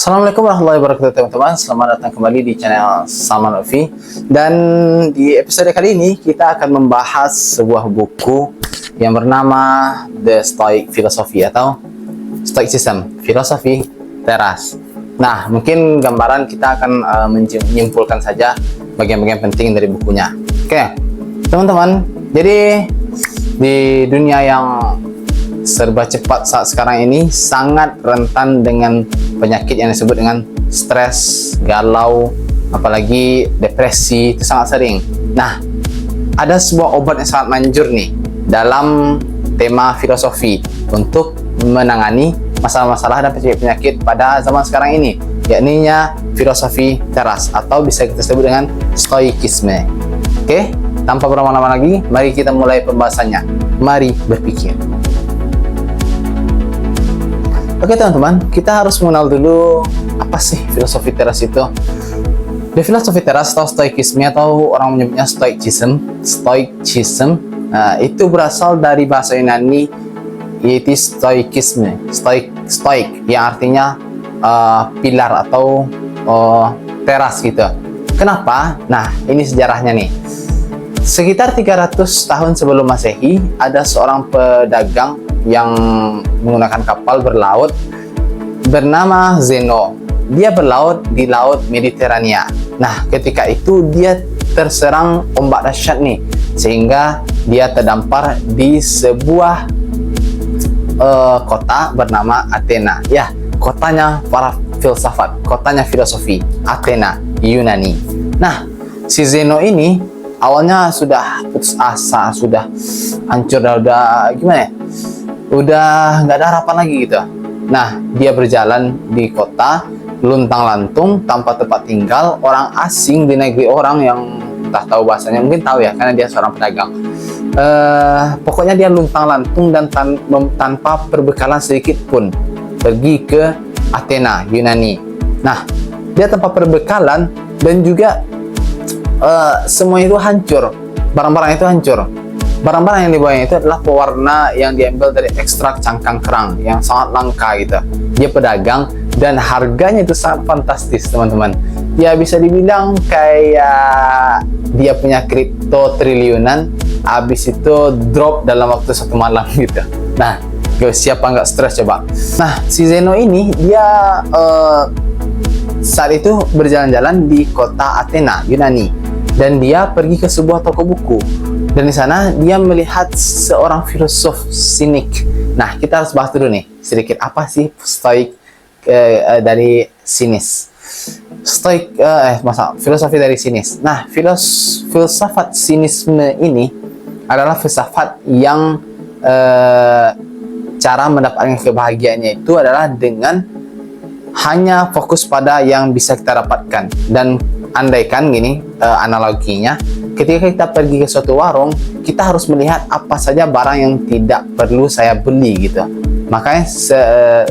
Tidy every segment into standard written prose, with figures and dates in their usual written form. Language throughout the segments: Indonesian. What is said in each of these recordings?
Assalamualaikum warahmatullahi wabarakatuh teman-teman. Selamat datang kembali di channel Salman Lutfi. Dan di episode kali ini kita akan membahas sebuah buku yang bernama The Stoic Philosophy atau Stoicism, Filosofi Teras. Nah, mungkin gambaran kita akan menyimpulkan saja bagian-bagian penting dari bukunya. Oke, teman-teman. Jadi di dunia yang serba cepat saat sekarang ini sangat rentan dengan penyakit yang disebut dengan stres, galau, apalagi depresi, itu sangat sering. Nah, ada sebuah obat yang sangat manjur nih dalam tema filosofi untuk menangani masalah-masalah dan penyakit pada zaman sekarang ini, yakninya filosofi teras atau bisa kita sebut dengan stoikisme. Oke, tanpa berlama-lama lagi, mari kita mulai pembahasannya. Mari berpikir. Oke teman-teman, kita harus mengenal dulu apa sih filosofi teras itu. The filosofi teras atau stoikisme atau orang menyebutnya stoicism, itu berasal dari bahasa Yunani yaitu stoikisme, stoik yang artinya pilar atau teras gitu. Kenapa? Nah, ini sejarahnya nih. Sekitar 300 tahun sebelum Masehi, ada seorang pedagang yang menggunakan kapal berlaut bernama Zeno. Dia berlaut di laut Mediterania. Nah, ketika itu dia terserang ombak dahsyat nih, sehingga dia terdampar di sebuah kota bernama Athena. Ya, kotanya para filsafat, kotanya filosofi, Athena, Yunani. Nah, si Zeno ini awalnya sudah putus asa, sudah hancur, udah gimana ya? Udah nggak ada harapan lagi gitu. Nah, dia berjalan di kota luntang-lantung tanpa tempat tinggal, orang asing di negeri orang yang tak tahu bahasanya, mungkin tahu ya karena dia seorang pedagang. Pokoknya dia luntang-lantung dan tanpa perbekalan sedikit pun pergi ke Athena, Yunani. Nah, dia tanpa perbekalan dan juga semua itu hancur, barang-barang itu hancur. Barang-barang yang dibawanya itu adalah pewarna yang diambil dari ekstrak cangkang kerang yang sangat langka gitu. Dia pedagang dan harganya itu sangat fantastis teman-teman. Ya bisa dibilang kayak dia punya kripto triliunan, habis itu drop dalam waktu 1 malam gitu. Nah, siapa nggak stres coba? Nah, si Zeno ini dia saat itu berjalan-jalan di kota Athena, Yunani, dan dia pergi ke sebuah toko buku. Dan di sana dia melihat seorang filosof sinik. Nah, kita harus bahas dulu nih sedikit apa sih stoik dari sinis. Filosofi dari sinis. Nah, filsafat sinisme ini adalah filsafat yang cara mendapatkan kebahagiaannya itu adalah dengan hanya fokus pada yang bisa kita dapatkan. Dan andaikan gini analoginya, ketika kita pergi ke suatu warung, kita harus melihat apa saja barang yang tidak perlu saya beli gitu. Makanya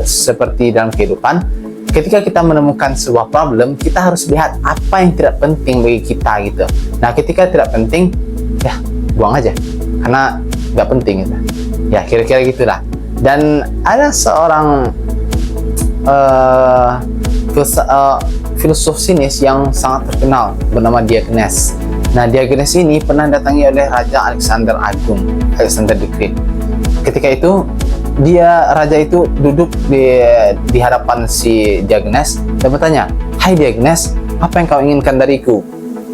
seperti dalam kehidupan, ketika kita menemukan sebuah problem, kita harus lihat apa yang tidak penting bagi kita gitu. Nah, ketika tidak penting, ya buang aja karena nggak penting gitu. Ya kira-kira gitulah. Dan ada seorang filosof sinis yang sangat terkenal bernama Diogenes. Nah, Diogenes ini pernah datangi oleh Raja Alexander Agung, Alexander the Great. Ketika itu raja itu duduk di hadapan si Diogenes dan bertanya, "Hai Diogenes, apa yang kau inginkan dariku?"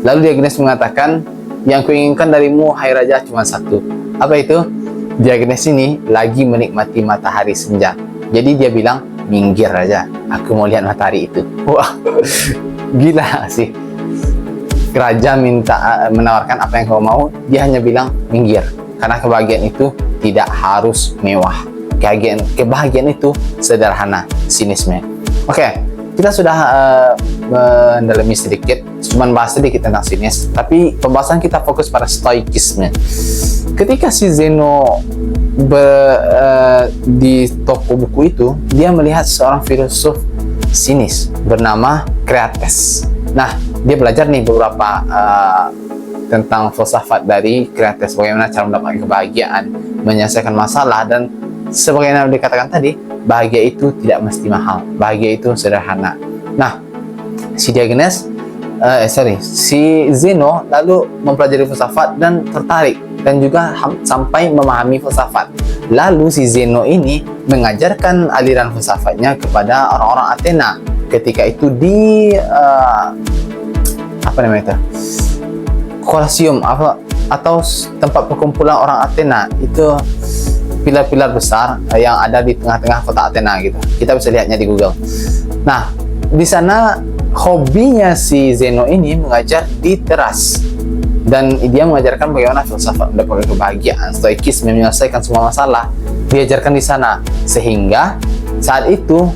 Lalu Diogenes mengatakan, "Yang kuinginkan darimu, hai raja, cuma satu." Apa itu? Diogenes ini lagi menikmati matahari senja. Jadi dia bilang, "Minggir raja, aku mau lihat matahari itu." Wah, gila sih. Raja menawarkan apa yang kau mau, dia hanya bilang minggir. Karena kebahagiaan itu tidak harus mewah. Kebahagiaan itu sederhana, sinisme. Oke, kita sudah mendalami sedikit, cuman bahas sedikit tentang sinis. Tapi pembahasan kita fokus pada stoikisme. Ketika si Zeno di toko buku itu, dia melihat seorang filosof sinis bernama Crates. Nah, dia belajar nih beberapa tentang filsafat dari Crates, bagaimana cara mendapatkan kebahagiaan, menyelesaikan masalah, dan sebagaimana dikatakan tadi, bahagia itu tidak mesti mahal, bahagia itu sederhana. Nah, si Zeno lalu mempelajari filsafat dan tertarik dan juga sampai memahami filsafat. Lalu si Zeno ini mengajarkan aliran filsafatnya kepada orang-orang Athena. Ketika itu di Colosseum atau tempat perkumpulan orang Athena, itu pilar-pilar besar yang ada di tengah-tengah kota Athena gitu. Kita bisa lihatnya di Google. Nah, di sana hobinya si Zeno ini mengajar di teras, dan dia mengajarkan bagaimana filsafat mendapatkan kebahagiaan, stoikisme, menyelesaikan semua masalah diajarkan di sana. Sehingga saat itu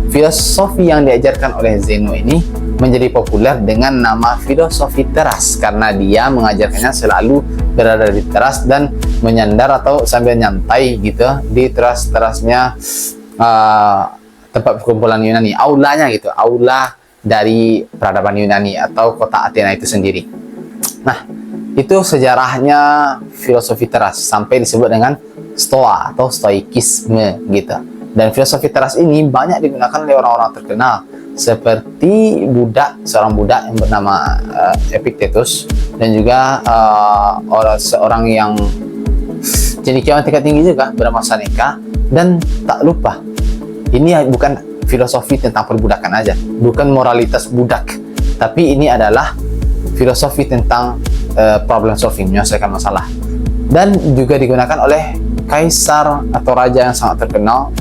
filosofi yang diajarkan oleh Zeno ini menjadi populer dengan nama filosofi teras, karena dia mengajarkannya selalu berada di teras dan menyandar atau sambil nyantai gitu di teras-terasnya tempat perkumpulan Yunani, aulanya gitu, aula dari peradaban Yunani atau kota Athena itu sendiri. Nah, itu sejarahnya filosofi teras sampai disebut dengan Stoa atau stoikisme gitu. Dan filosofi teras ini banyak digunakan oleh orang-orang terkenal seperti seorang budak yang bernama Epictetus, dan juga seorang yang cendekiawan tingkat tinggi juga bernama Seneca. Dan tak lupa, ini bukan filosofi tentang perbudakan aja, bukan moralitas budak, tapi ini adalah filosofi tentang problem solving, menyelesaikan masalah. Dan juga digunakan oleh kaisar atau raja yang sangat terkenal,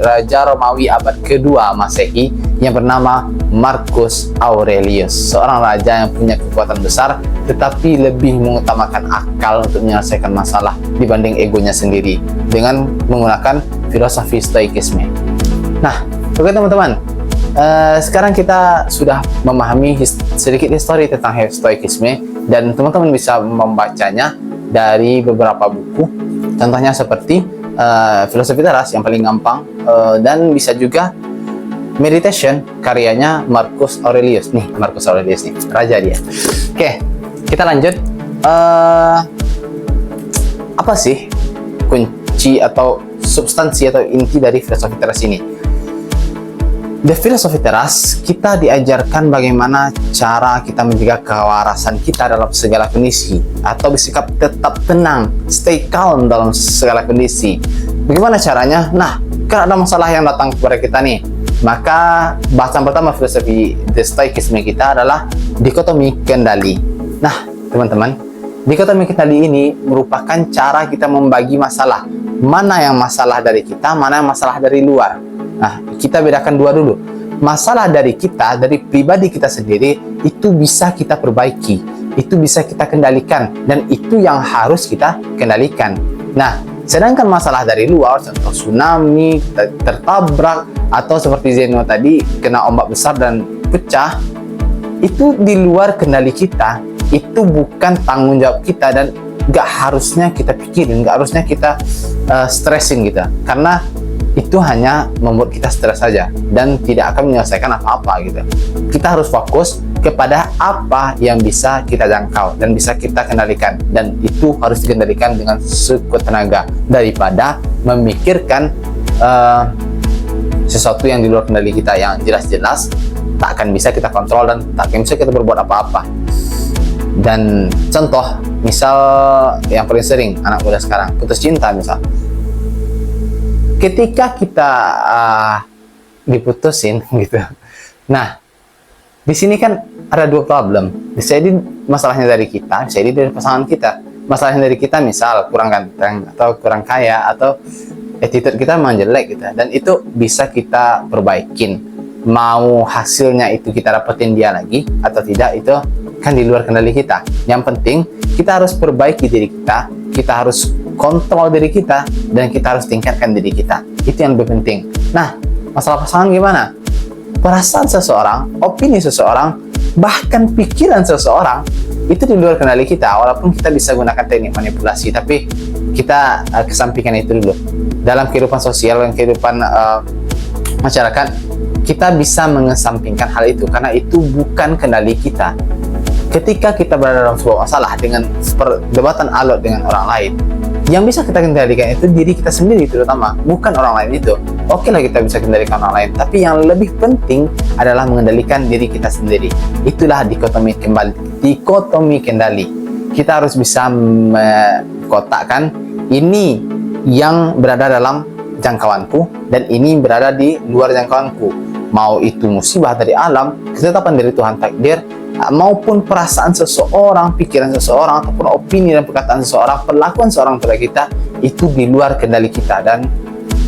Raja Romawi abad kedua Masehi yang bernama Marcus Aurelius, seorang raja yang punya kekuatan besar tetapi lebih mengutamakan akal untuk menyelesaikan masalah dibanding egonya sendiri dengan menggunakan filosofi stoikisme. Nah, oke teman-teman, sekarang kita sudah memahami sedikit histori tentang stoikisme, dan teman-teman bisa membacanya dari beberapa buku. Contohnya seperti filosofi teras yang paling gampang, dan bisa juga Meditation karyanya Marcus Aurelius nih, raja dia. Oke, kita lanjut. Apa sih kunci atau substansi atau inti dari filosofi teras ini? Di filosofi teras, kita diajarkan bagaimana cara kita menjaga kewarasan kita dalam segala kondisi, atau bersikap tetap tenang, stay calm dalam segala kondisi. Bagaimana caranya? Nah, kan ada masalah yang datang kepada kita nih. Maka bahasan pertama filosofi stoikisme kita adalah dikotomi kendali. Nah, teman-teman, dikotomi kendali ini merupakan cara kita membagi masalah. Mana yang masalah dari kita, mana yang masalah dari luar. Nah, kita bedakan dua dulu. Masalah dari kita, dari pribadi kita sendiri, itu bisa kita perbaiki, itu bisa kita kendalikan, dan itu yang harus kita kendalikan. Nah, sedangkan masalah dari luar, contoh tsunami, tertabrak, atau seperti Zeno tadi, kena ombak besar dan pecah, itu di luar kendali kita, itu bukan tanggung jawab kita, dan gak harusnya kita pikirin, gak harusnya kita stresin gitu, karena itu hanya membuat kita stres saja dan tidak akan menyelesaikan apa-apa gitu. Kita harus fokus kepada apa yang bisa kita jangkau dan bisa kita kendalikan, dan itu harus dikendalikan dengan sekuat tenaga daripada memikirkan sesuatu yang di luar kendali kita, yang jelas-jelas tak akan bisa kita kontrol dan tak akan bisa kita berbuat apa-apa. Dan contoh misal yang paling sering anak muda sekarang, putus cinta misal. Ketika kita diputusin gitu. Nah, di sini kan ada dua problem. Bisa jadi masalahnya dari kita, bisa jadi dari pasangan kita. Masalahnya dari kita misal kurang ganteng atau kurang kaya atau attitude kita memang jelek gitu. Dan itu bisa kita perbaikin. Mau hasilnya itu kita dapetin dia lagi atau tidak, itu kan di luar kendali kita. Yang penting kita harus perbaiki diri kita harus kontrol diri kita, dan kita harus tingkatkan diri kita. Itu yang lebih penting. Nah, masalah pasangan gimana? Perasaan seseorang, opini seseorang, bahkan pikiran seseorang, itu di luar kendali kita. Walaupun kita bisa gunakan teknik manipulasi, tapi kita kesampingkan itu dulu. Dalam kehidupan sosial dan kehidupan masyarakat, kita bisa mengesampingkan hal itu, karena itu bukan kendali kita. Ketika kita berada dalam sebuah masalah dengan perdebatan alot dengan orang lain, yang bisa kita kendalikan itu diri kita sendiri terutama, bukan orang lain itu. Oke lah kita bisa kendalikan orang lain, tapi yang lebih penting adalah mengendalikan diri kita sendiri. Itulah dikotomi kendali. Kita harus bisa mengkotakkan ini yang berada dalam jangkauanku dan ini berada di luar jangkauanku. Mau itu musibah dari alam, ketetapan dari Tuhan takdir, maupun perasaan seseorang, pikiran seseorang, ataupun opini dan perkataan seseorang, perlakuan seorang pada kita, itu di luar kendali kita. Dan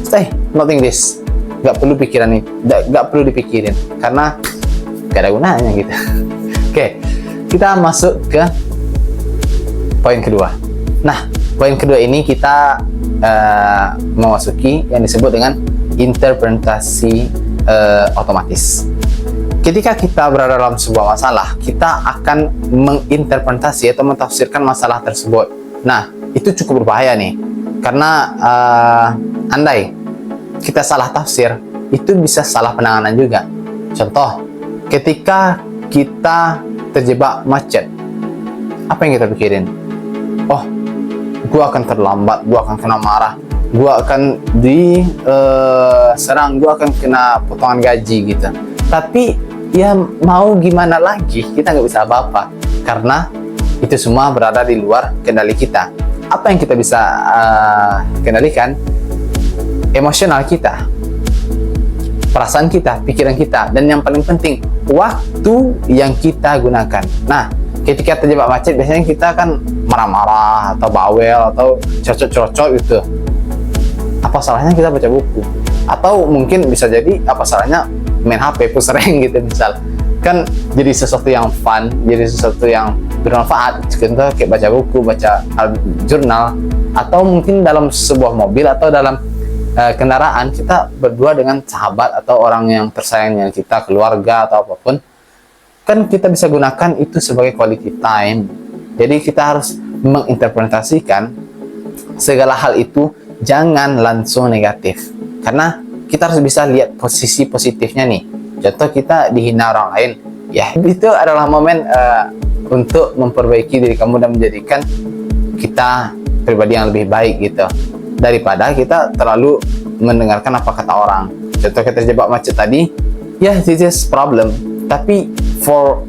stay, nothing this, gak perlu pikiran ini, gak perlu dipikirin, karena gak ada gunanya gitu. Oke, kita masuk ke poin kedua. Nah, poin kedua ini kita memasuki yang disebut dengan interpretasi otomatis. Ketika kita berada dalam sebuah masalah, kita akan menginterpretasi atau mentafsirkan masalah tersebut. Nah, itu cukup berbahaya nih, karena andai kita salah tafsir, itu bisa salah penanganan juga. Contoh, ketika kita terjebak macet, apa yang kita pikirin? Oh, gua akan terlambat, gua akan kena marah, gua akan diserang, gua akan kena potongan gaji gitu. Tapi ya mau gimana lagi, kita nggak bisa apa-apa karena itu semua berada di luar kendali kita. Apa yang kita bisa kendalikan? Emosional kita, perasaan kita, pikiran kita, dan yang paling penting, waktu yang kita gunakan. Nah, ketika terjebak macet, biasanya kita kan marah-marah atau bawel atau cocok-cocok gitu. Apa salahnya kita baca buku? Atau mungkin bisa jadi apa salahnya main HP, push rank gitu misal. Kan jadi sesuatu yang fun, jadi sesuatu yang bermanfaat. Contoh kayak baca buku, baca jurnal, atau mungkin dalam sebuah mobil atau dalam kendaraan kita berdua dengan sahabat atau orang yang tersayang yang kita, keluarga atau apapun. Kan kita bisa gunakan itu sebagai quality time. Jadi kita harus menginterpretasikan segala hal itu, jangan langsung negatif, karena kita harus bisa lihat posisi positifnya nih. Contoh kita dihina orang lain, ya itu adalah momen untuk memperbaiki diri kamu dan menjadikan kita pribadi yang lebih baik gitu, daripada kita terlalu mendengarkan apa kata orang. Contoh kita terjebak macet tadi, ya this is problem, tapi for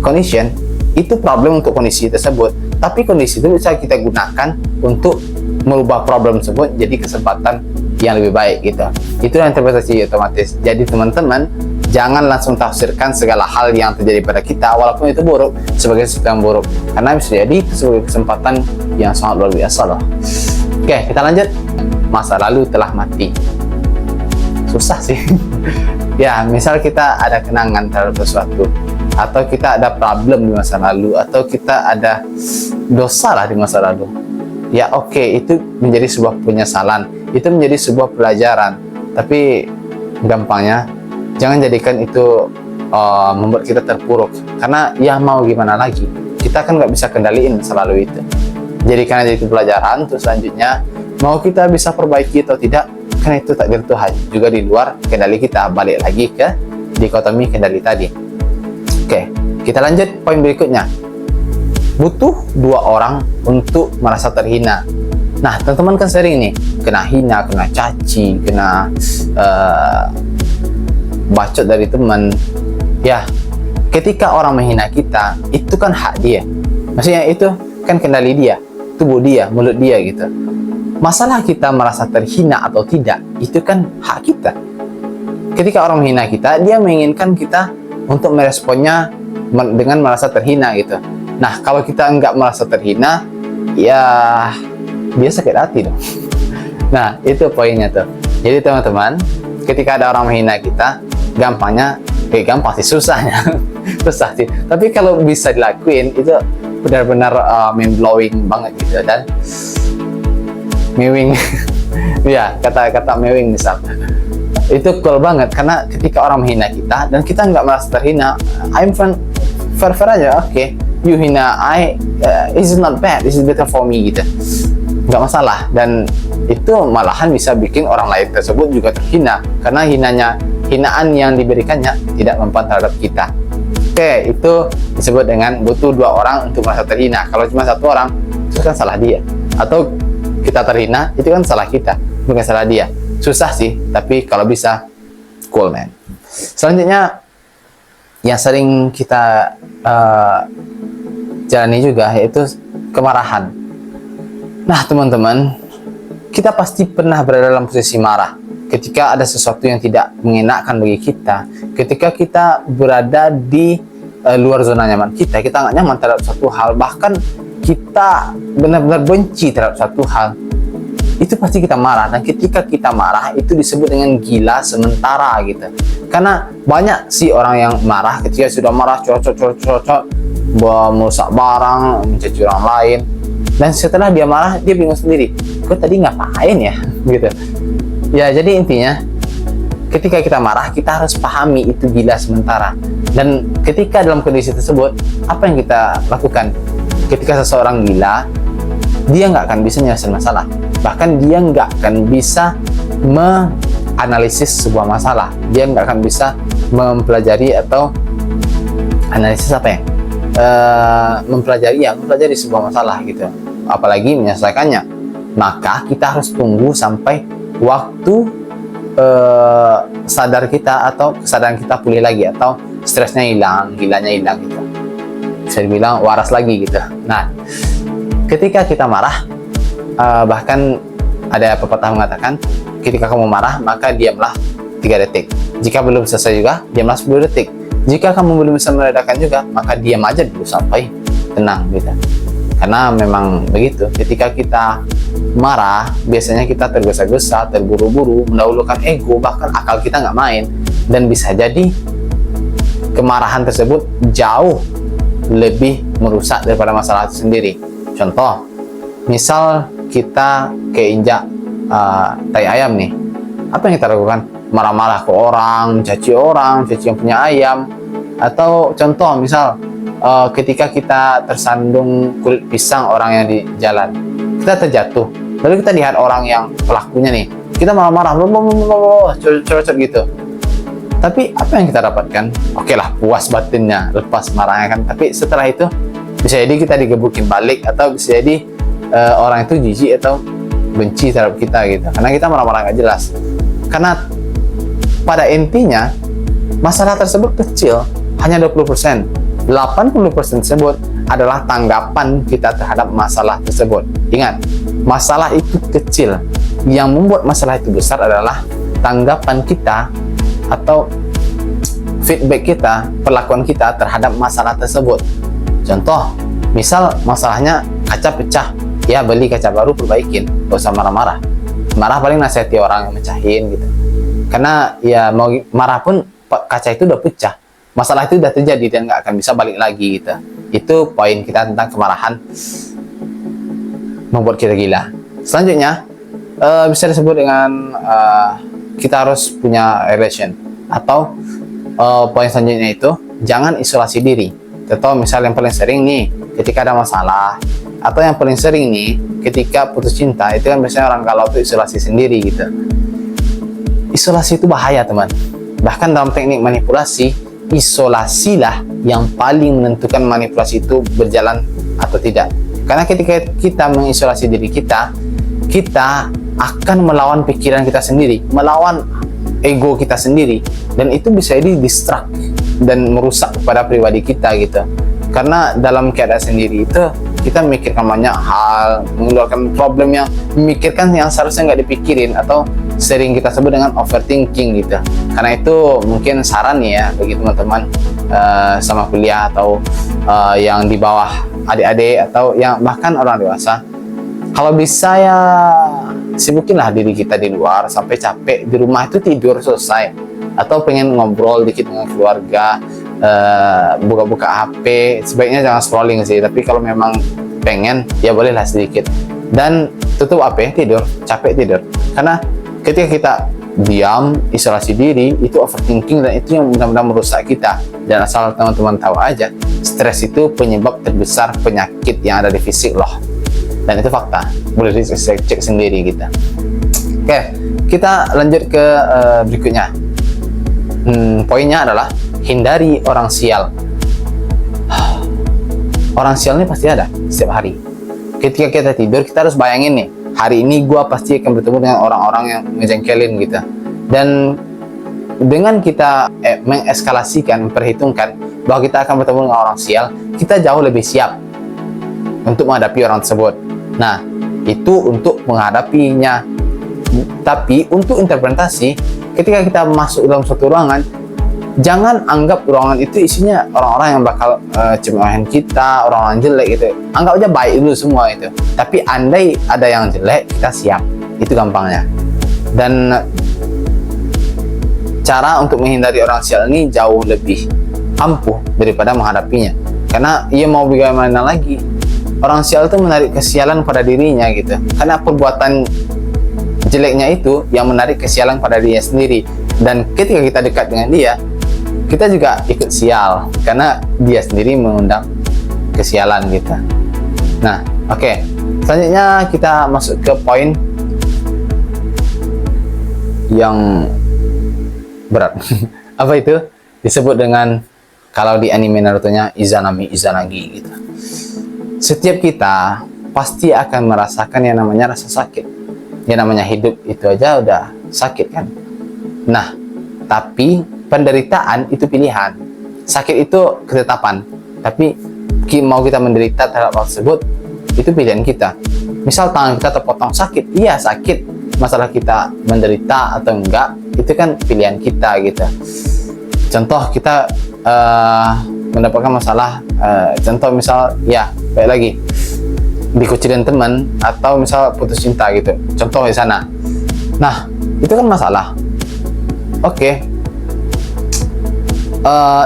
condition, itu problem untuk kondisi tersebut, tapi kondisi itu bisa kita gunakan untuk merubah problem tersebut jadi kesempatan yang lebih baik gitu. Itu interpretasi otomatis. Jadi teman-teman, jangan langsung tafsirkan segala hal yang terjadi pada kita walaupun itu buruk sebagai sesuatu yang buruk, karena bisa jadi itu sebagai kesempatan yang sangat luar biasa loh. Oke, kita lanjut. Masa lalu telah mati. Susah sih. Ya, misal kita ada kenangan terhadap sesuatu, atau kita ada problem di masa lalu, atau kita ada dosa lah di masa lalu. Ya oke, itu menjadi sebuah penyesalan, itu menjadi sebuah pelajaran. Tapi gampangnya, jangan jadikan itu membuat kita terpuruk, karena ya mau gimana lagi, kita kan nggak bisa kendaliin selalu itu. Jadikan aja itu pelajaran, terus selanjutnya mau kita bisa perbaiki atau tidak, karena itu takdir Tuhan, juga di luar kendali kita. Balik lagi ke dikotomi kendali tadi. Oke, kita lanjut poin berikutnya. Butuh dua orang untuk merasa terhina. Nah, teman-teman kan sering nih kena hina, kena caci, kena bacot dari teman. Ya, ketika orang menghina kita, itu kan hak dia. Maksudnya itu kan kendali dia, tubuh dia, mulut dia gitu. Masalah kita merasa terhina atau tidak, itu kan hak kita. Ketika orang menghina kita, dia menginginkan kita untuk meresponnya dengan merasa terhina gitu. Nah, kalau kita enggak merasa terhina, ya dia sakit hati dong. Nah, itu poinnya tuh. Jadi teman-teman, ketika ada orang menghina kita, gampangnya, gampang sih, susahnya. Susah sih. Tapi kalau bisa dilakuin, itu benar-benar mind-blowing banget gitu. Dan mewing, ya kata-kata mewing misal, itu cool banget. Karena ketika orang menghina kita, dan kita nggak merasa terhina, I'm fine, fair aja, oke. You hina I, this is not bad, this is better for me gitu, nggak masalah. Dan itu malahan bisa bikin orang lain tersebut juga terhina, karena hinaan yang diberikannya tidak mempan terhadap kita. Oke, itu disebut dengan butuh dua orang untuk merasa terhina. Kalau cuma satu orang, itu kan salah dia, atau kita terhina, itu kan salah kita, bukan salah dia. Susah sih, tapi kalau bisa, cool man. Selanjutnya yang sering kita jalani juga yaitu kemarahan. Nah teman-teman, kita pasti pernah berada dalam posisi marah ketika ada sesuatu yang tidak mengenakan bagi kita, ketika kita berada di luar zona nyaman kita nggak nyaman terhadap satu hal, bahkan kita benar-benar benci terhadap satu hal, itu pasti kita marah. Dan ketika kita marah itu disebut dengan gila sementara gitu. Karena banyak sih orang yang marah ketika sudah marah cocok merusak barang, mencaci orang lain, dan setelah dia marah dia bingung sendiri, gue tadi ngapain ya gitu ya. Jadi intinya ketika kita marah kita harus pahami itu gila sementara. Dan ketika dalam kondisi tersebut, apa yang kita lakukan? Ketika seseorang gila, dia nggak akan bisa menyelesaikan masalah, bahkan dia nggak akan bisa menganalisis sebuah masalah, dia nggak akan bisa mempelajari atau analisis apa ya, mempelajari sebuah masalah gitu, apalagi menyelesaikannya. Maka kita harus tunggu sampai waktu sadar kita atau kesadaran kita pulih lagi, atau stresnya hilang, gilanya hilang gitu, bisa dibilang waras lagi gitu. Nah ketika kita marah, bahkan ada pepatah mengatakan ketika kamu marah maka diamlah 3 detik, jika belum selesai juga diamlah 10 detik, jika kamu belum bisa meredakan juga maka diam aja dulu sampai tenang gitu. Karena memang begitu, ketika kita marah biasanya kita tergesa-gesa, terburu-buru, mendahulukan ego, bahkan akal kita nggak main, dan bisa jadi kemarahan tersebut jauh lebih merusak daripada masalah itu sendiri. Contoh, misal kita keinjak tai ayam nih, apa yang kita lakukan? Marah-marah ke orang, caci yang punya ayam. Atau contoh misal ketika kita tersandung kulit pisang orang yang di jalan, kita terjatuh, lalu kita lihat orang yang pelakunya nih, kita marah-marah, cocok gitu. Tapi apa yang kita dapatkan? Oke lah, puas batinnya, lepas marahnya kan. Tapi setelah itu bisa jadi kita digebukin balik, atau bisa jadi orang itu jijik atau benci terhadap kita gitu, karena kita marah-marah nggak jelas. Karena pada intinya masalah tersebut kecil, hanya 20%. 80% tersebut adalah tanggapan kita terhadap masalah tersebut. Ingat, masalah itu kecil. Yang membuat masalah itu besar adalah tanggapan kita atau feedback kita, perlakuan kita terhadap masalah tersebut. Contoh, misal masalahnya kaca pecah, ya beli kaca baru, perbaikin, gak usah marah-marah. Marah paling nasihati orang yang mecahin gitu. Karena ya mau marah pun kaca itu udah pecah, masalah itu udah terjadi dan nggak akan bisa balik lagi gitu. Itu poin kita tentang kemarahan membuat kita gila. Selanjutnya bisa disebut dengan kita harus punya relation, atau poin selanjutnya itu jangan isolasi diri. Contoh misal yang paling sering nih ketika ada masalah, atau yang paling sering nih ketika putus cinta, itu kan biasanya orang galau tuh isolasi sendiri gitu. Isolasi itu bahaya teman. Bahkan dalam teknik manipulasi, isolasilah yang paling menentukan manipulasi itu berjalan atau tidak. Karena ketika kita mengisolasi diri kita, kita akan melawan pikiran kita sendiri, melawan ego kita sendiri, dan itu bisa jadi distract dan merusak kepada pribadi kita gitu. Karena dalam keadaan sendiri itu kita memikirkan banyak hal, mengeluarkan problem yang memikirkan yang seharusnya nggak dipikirin, atau sering kita sebut dengan overthinking gitu. Karena itu mungkin saran nih ya bagi teman-teman sama kuliah, atau yang di bawah adik-adik, atau yang bahkan orang dewasa, kalau bisa ya sibukinlah diri kita di luar sampai capek, di rumah itu tidur selesai, atau pengen ngobrol dikit dengan keluarga, buka-buka HP, sebaiknya jangan scrolling sih, tapi kalau memang pengen ya bolehlah sedikit, dan tutup HP, tidur, capek tidur. Karena ketika kita diam, isolasi diri, itu overthinking, dan itu yang benar-benar merusak kita. Dan asal teman-teman tahu aja, stres itu penyebab terbesar penyakit yang ada di fisik loh, dan itu fakta, boleh dicek sendiri kita. Oke, kita lanjut ke berikutnya. Poinnya adalah hindari orang sial. Orang sial ini pasti ada setiap hari. Ketika kita tidur, kita harus bayangin nih, hari ini gua pasti akan bertemu dengan orang-orang yang ngejengkelin gitu. Dan dengan kita mengeskalasikan, memperhitungkan bahwa kita akan bertemu dengan orang sial, kita jauh lebih siap untuk menghadapi orang tersebut. Nah, itu untuk menghadapinya. Tapi untuk interpretasi, ketika kita masuk dalam suatu ruangan, jangan anggap ruangan itu isinya orang-orang yang bakal cemahin kita, orang-orang jelek gitu. Anggap aja baik dulu semua itu. Tapi andai ada yang jelek, kita siap. Itu gampangnya. Dan cara untuk menghindari orang sial ini jauh lebih ampuh daripada menghadapinya. Karena ia mau bagaimana lagi, orang sial itu menarik kesialan pada dirinya gitu. Karena perbuatan jeleknya itu yang menarik kesialan pada dirinya sendiri. Dan ketika kita dekat dengan dia, kita juga ikut sial karena dia sendiri mengundang kesialan kita. Nah, oke. Selanjutnya kita masuk ke poin yang berat. Apa itu? Disebut dengan, kalau di anime Naruto-nya, Izanami Izanagi gitu. Setiap kita pasti akan merasakan yang namanya rasa sakit. Yang namanya hidup itu aja udah sakit kan. Nah, tapi penderitaan itu pilihan. Sakit itu ketetapan. Tapi mau kita menderita terhadap hal tersebut, itu pilihan kita. Misal tangan kita terpotong, sakit. Iya sakit. Masalah kita menderita atau enggak, itu kan pilihan kita gitu. Contoh kita mendapatkan masalah, contoh misal ya baik lagi dikucilin teman atau misal putus cinta gitu, contoh di sana. Nah, itu kan masalah. Oke.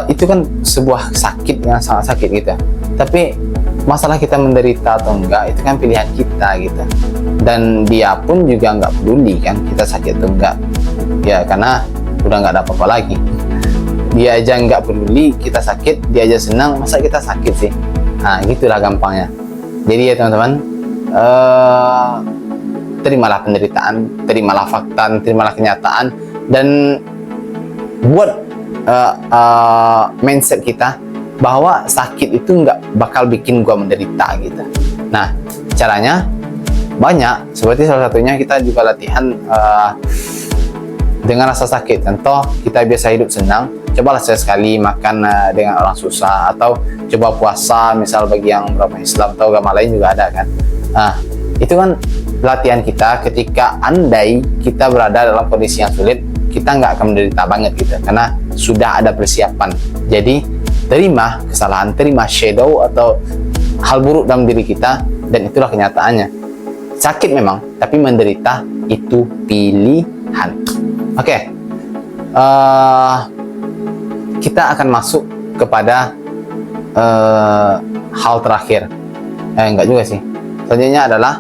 Itu kan sebuah sakit yang sangat sakit gitu. Tapi masalah kita menderita atau enggak, itu kan pilihan kita gitu. Dan dia pun juga nggak peduli kan kita sakit atau enggak. Ya karena udah nggak ada apa-apa lagi. Dia aja nggak peduli kita sakit, dia aja senang, masa kita sakit sih? Nah, gitulah gampangnya. Jadi ya teman-teman, terimalah penderitaan, terimalah fakta, terimalah kenyataan, dan buat mindset kita bahwa sakit itu nggak bakal bikin gua menderita gitu. Nah, caranya banyak. Seperti salah satunya kita juga latihan dengan rasa sakit. Contoh, kita biasa hidup senang, cobalah sekali makan dengan orang susah, atau coba puasa, misal bagi yang beragama Islam atau agama lain juga ada kan. Nah, itu kan latihan kita ketika andai kita berada dalam kondisi yang sulit, kita nggak akan menderita banget gitu, karena sudah ada persiapan. Jadi terima kesalahan, terima shadow atau hal buruk dalam diri kita, dan itulah kenyataannya. Sakit memang, tapi menderita itu pilihan. Oke. Kita akan masuk kepada hal terakhir. Enggak juga sih. Selanjutnya adalah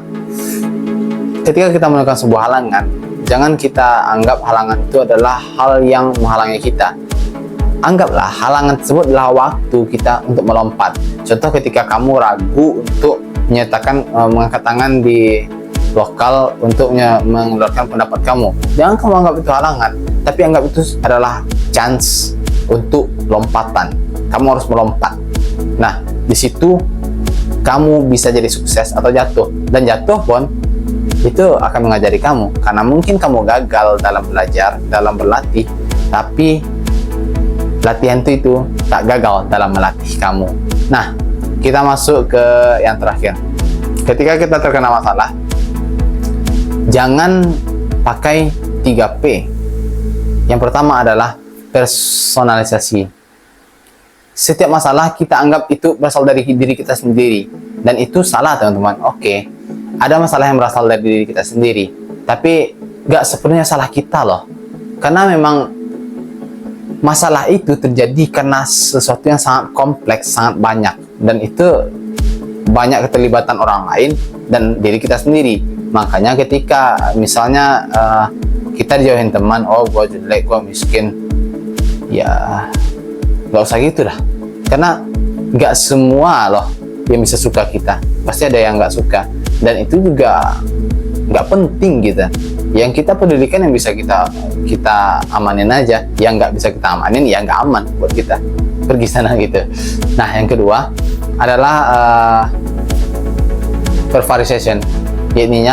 ketika kita menemukan sebuah halangan, jangan kita anggap halangan itu adalah hal yang menghalangi kita. Anggaplah halangan tersebut adalah waktu kita untuk melompat. Contoh, ketika kamu ragu untuk menyatakan mengangkat tangan di lokal untuk mengeluarkan pendapat kamu, jangan kamu anggap itu halangan, tapi anggap itu adalah chance untuk lompatan. Kamu harus melompat. Nah, di situ kamu bisa jadi sukses atau jatuh, dan jatuh pun itu akan mengajari kamu, karena mungkin kamu gagal dalam belajar, dalam berlatih, tapi latihan itu tak gagal dalam melatih kamu. Nah, kita masuk ke yang terakhir. Ketika kita terkena masalah, jangan pakai 3P. Yang pertama adalah personalisasi. Setiap masalah kita anggap itu berasal dari diri kita sendiri, dan itu salah teman-teman. Oke, ada masalah yang berasal dari diri kita sendiri, tapi gak sepenuhnya salah kita loh. Karena memang masalah itu terjadi karena sesuatu yang sangat kompleks, sangat banyak, dan itu banyak keterlibatan orang lain dan diri kita sendiri. Makanya ketika misalnya kita dijauhin teman, oh gua jelek, gua miskin, ya gak usah gitu dah. Karena gak semua loh yang bisa suka kita, pasti ada yang gak suka, dan itu juga gak penting gitu. Yang kita pedulikan yang bisa kita amanin aja, yang nggak bisa kita amanin ya nggak aman buat kita, pergi sana gitu. Nah, yang kedua adalah pervarisation, yakni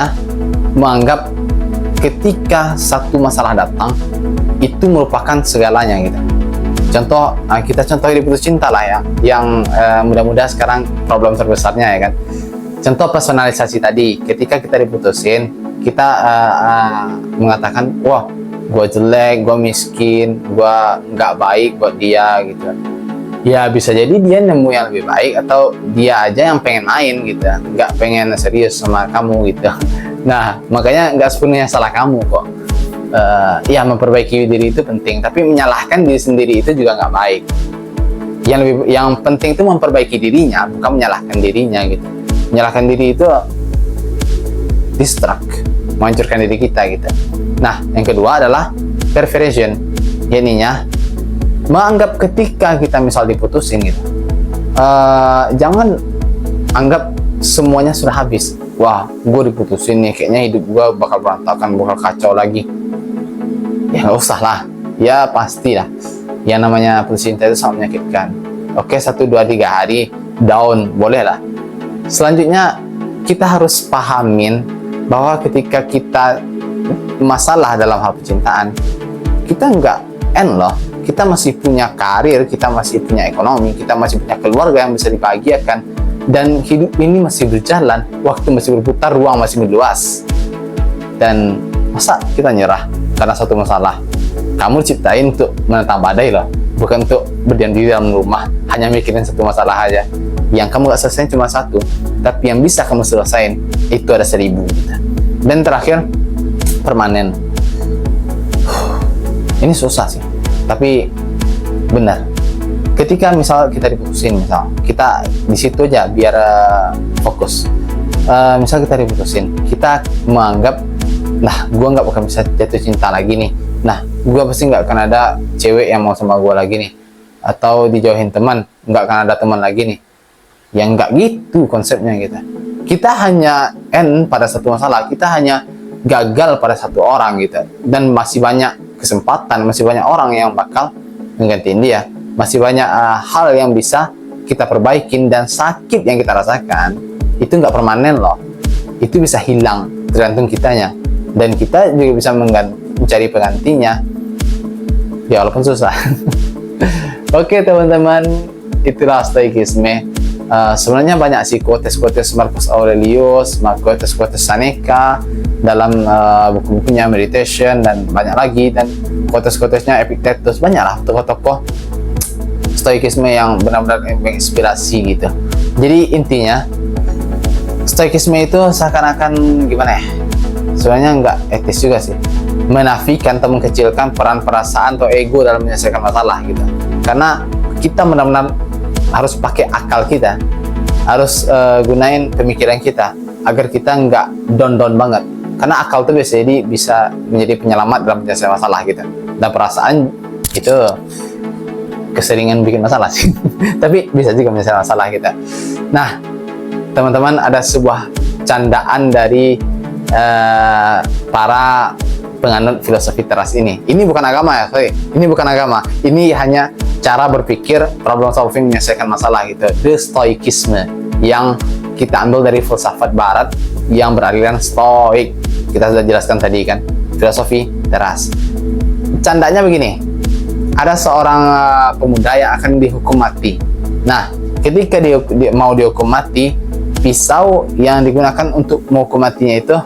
menganggap ketika satu masalah datang, itu merupakan segalanya gitu. Contoh, kita contoh di putus cinta lah ya, yang mudah-mudahan sekarang problem terbesarnya ya kan. Contoh personalisasi tadi, ketika kita diputusin, kita mengatakan, wah, gue jelek, gue miskin, gue nggak baik buat dia gitu. Ya bisa jadi dia nemu yang lebih baik, atau dia aja yang pengen main gitu, nggak pengen serius sama kamu gitu. Nah, makanya nggak sepenuhnya salah kamu kok. Ya memperbaiki diri itu penting, tapi menyalahkan diri sendiri itu juga nggak baik. Yang penting itu memperbaiki dirinya, bukan menyalahkan dirinya gitu. Menyalahkan diri itu distract, menghancurkan diri kita gitu. Nah, yang kedua adalah perversion, yakninya menganggap ketika kita misal diputusin gitu, jangan anggap semuanya sudah habis. Wah, gue diputusin nih, kayaknya hidup gue bakal berantakan, bakal kacau lagi. Ya nggak usah lah, ya pastilah. Yang namanya putus cinta itu sangat menyakitkan. Oke, 1, 2, 3 hari down, boleh lah. Selanjutnya, kita harus pahamin bahwa ketika kita masalah dalam hal percintaan, kita nggak end loh. Kita masih punya karir, kita masih punya ekonomi, kita masih punya keluarga yang bisa dibahagiakan, dan hidup ini masih berjalan, waktu masih berputar, ruang masih meluas. Dan masa kita nyerah karena satu masalah? Kamu diciptain untuk menentang badai loh, bukan untuk berdiam diri dalam rumah hanya mikirin satu masalah aja. Yang kamu gak selesai cuma satu, tapi yang bisa kamu selesain itu ada 1000 gitu. Dan terakhir, permanen. Ini susah sih, tapi benar. Ketika misal kita diputusin, misal kita di situ aja biar fokus. Misal kita diputusin, kita menganggap, nah, gue nggak bakal bisa jatuh cinta lagi nih. Nah, gue pasti nggak akan ada cewek yang mau sama gue lagi nih. Atau dijauhin teman, nggak akan ada teman lagi nih. Yang nggak gitu konsepnya kita. Kita hanya end pada satu masalah, kita hanya gagal pada satu orang gitu. Dan masih banyak kesempatan, masih banyak orang yang bakal menggantiin dia. Masih banyak hal yang bisa kita perbaikin, dan sakit yang kita rasakan itu nggak permanen loh. Itu bisa hilang, tergantung kitanya. Dan kita juga bisa mencari penggantinya, ya walaupun susah. Oke teman-teman, itulah stoikisme. Sebenarnya banyak sih quotes-quotes Marcus Aurelius, quotes-quotes Seneca dalam buku-bukunya Meditation, dan banyak lagi, dan quotes-quotesnya Epictetus, banyak lah tokoh-tokoh stoikisme yang benar-benar menginspirasi gitu. Jadi intinya stoikisme itu seakan-akan gimana ya, sebenarnya nggak etis juga sih, menafikan atau mengkecilkan peran perasaan atau ego dalam menyelesaikan masalah gitu. Karena kita benar-benar harus pakai akal kita, harus gunain pemikiran kita agar kita nggak down banget. Karena akal tuh biasanya bisa menjadi penyelamat dalam menyelesaikan masalah gitu. Dan perasaan itu keseringan bikin masalah sih. Tapi bisa juga menyelesaikan masalah kita. Nah, teman-teman, ada sebuah candaan dari para penganut filosofi teras ini. Ini bukan agama ya, sorry. Ini bukan agama. Ini hanya cara berpikir problem solving menyelesaikan masalah gitu. The Stoicism yang kita ambil dari filsafat barat yang beraliran stoik. Kita sudah jelaskan tadi kan, filosofi teras. Candanya begini, ada seorang pemuda yang akan dihukum mati. Nah, ketika dia mau dihukum mati, pisau yang digunakan untuk menghukum matinya itu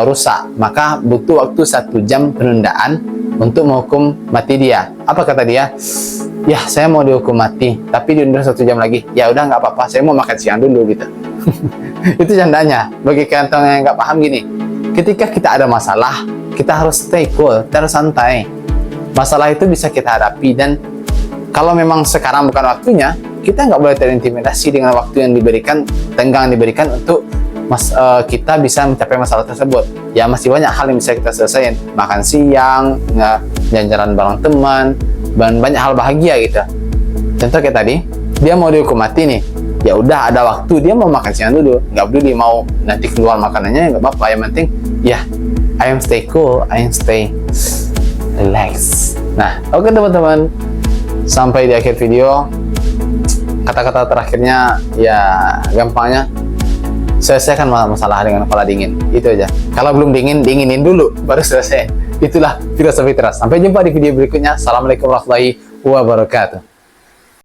rusak. Maka butuh waktu 1 jam penundaan untuk menghukum mati dia. Apa kata dia? Ya, saya mau dihukum mati, tapi diundur 1 jam lagi. Ya udah, nggak apa-apa, saya mau makan siang dulu gitu. Itu candanya. Bagi kalian yang nggak paham gini, ketika kita ada masalah, kita harus stay cool, terus santai. Masalah itu bisa kita hadapi, dan kalau memang sekarang bukan waktunya, kita nggak boleh terintimidasi dengan waktu yang diberikan, tenggang yang diberikan untuk kita bisa mencapai masalah tersebut. Ya masih banyak hal yang bisa kita selesaikan, makan siang, jalan-jalan bareng teman, dan banyak hal bahagia gitu. Contoh kayak tadi, dia mau dihukum mati nih, ya udah ada waktu, dia mau makan siang dulu, nggak peduli mau nanti keluar makanannya, nggak apa-apa. Yang penting ya I am stay cool, I am stay relax. Nah, oke teman-teman, sampai di akhir video, kata-kata terakhirnya ya gampangnya, selesaikan masalah dengan kepala dingin. Itu aja. Kalau belum dingin, dinginin dulu baru selesai. Itulah filosofi teras. Sampai jumpa di video berikutnya. Assalamualaikum warahmatullahi wabarakatuh.